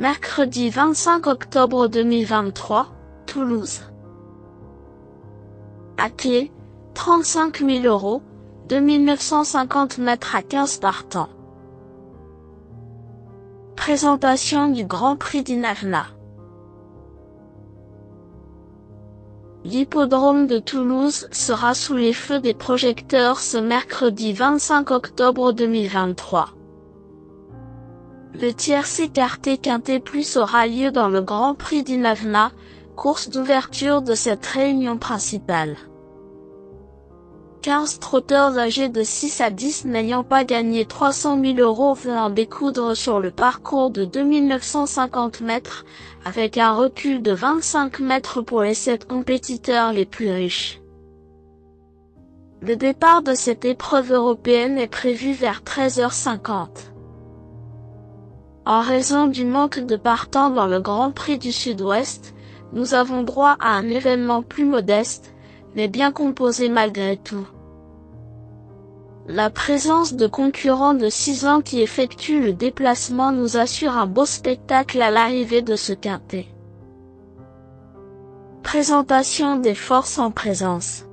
Mercredi 25 octobre 2023, Toulouse. À pied, 35 000 €, 2950 mètres à 15 partants. Présentation du Grand Prix d'Inavna. L'hippodrome de Toulouse sera sous les feux des projecteurs ce mercredi 25 octobre 2023. Le tiercé écarté Quintet Plus aura lieu dans le Grand Prix d'Inavna, course d'ouverture de cette réunion principale. 15 trotteurs âgés de 6 à 10 n'ayant pas gagné 300 000 € venant découdre sur le parcours de 2950 mètres, avec un recul de 25 mètres pour les 7 compétiteurs les plus riches. Le départ de cette épreuve européenne est prévu vers 13h50. En raison du manque de partants dans le Grand Prix du Sud-Ouest, nous avons droit à un événement plus modeste, mais bien composé malgré tout. La présence de concurrents de 6 ans qui effectuent le déplacement nous assure un beau spectacle à l'arrivée de ce quintet. Présentation des forces en présence.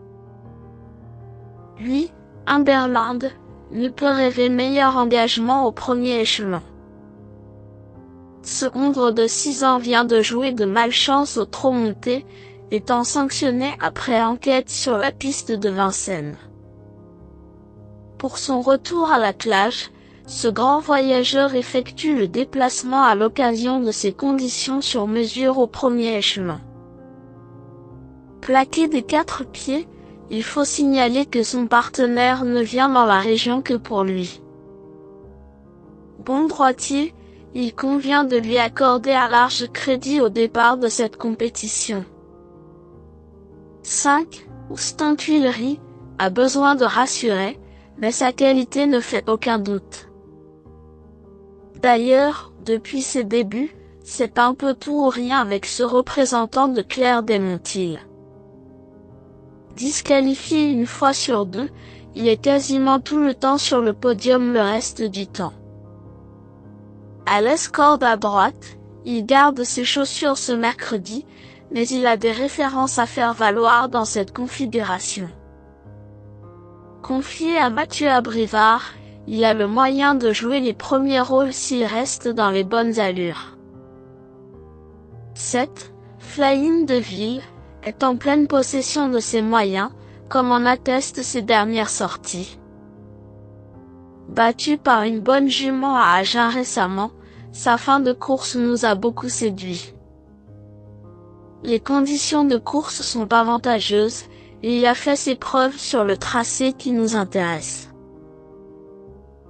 Lui, Humberland, ne peut rêver meilleur engagement au premier échelon. Ce hongre de 6 ans vient de jouer de malchance au trot monté, étant sanctionné après enquête sur la piste de Vincennes. Pour son retour à l'attelage, ce grand voyageur effectue le déplacement à l'occasion de ces conditions sur mesure au premier échelon. Plaqué des 4 pieds, il faut signaler que son partenaire ne vient dans la région que pour lui. Bon droitier, il convient de lui accorder un large crédit au départ de cette compétition. 5. Oustin Tuileries a besoin de rassurer, mais sa qualité ne fait aucun doute. D'ailleurs, depuis ses débuts, c'est un peu tout ou rien avec ce représentant de Claire Desmontilles. Disqualifié une fois sur 2, il est quasiment tout le temps sur le podium le reste du temps. À l'escorde à droite, il garde ses chaussures ce mercredi, mais il a des références à faire valoir dans cette configuration. Confié à Mathieu Abrivard, il a le moyen de jouer les premiers rôles s'il reste dans les bonnes allures. 7. Flying Deville est en pleine possession de ses moyens, comme en attestent ses dernières sorties. Battu par une bonne jument à Agen récemment, sa fin de course nous a beaucoup séduit. Les conditions de course sont avantageuses, et il a fait ses preuves sur le tracé qui nous intéresse.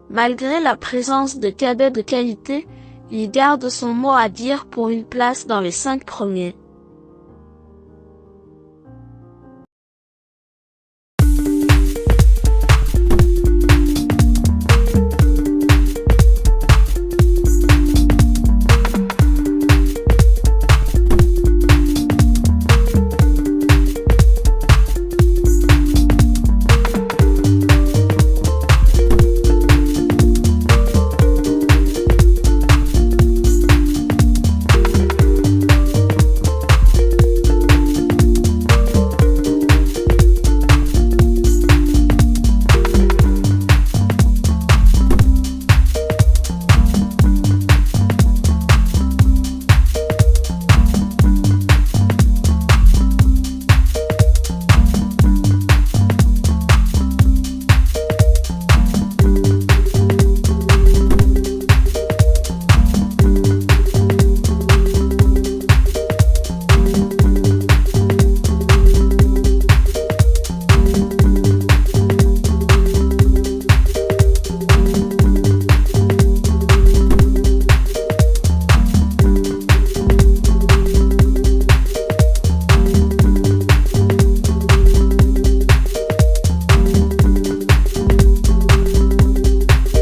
Malgré la présence de cadets de qualité, il garde son mot à dire pour une place dans les 5 premiers.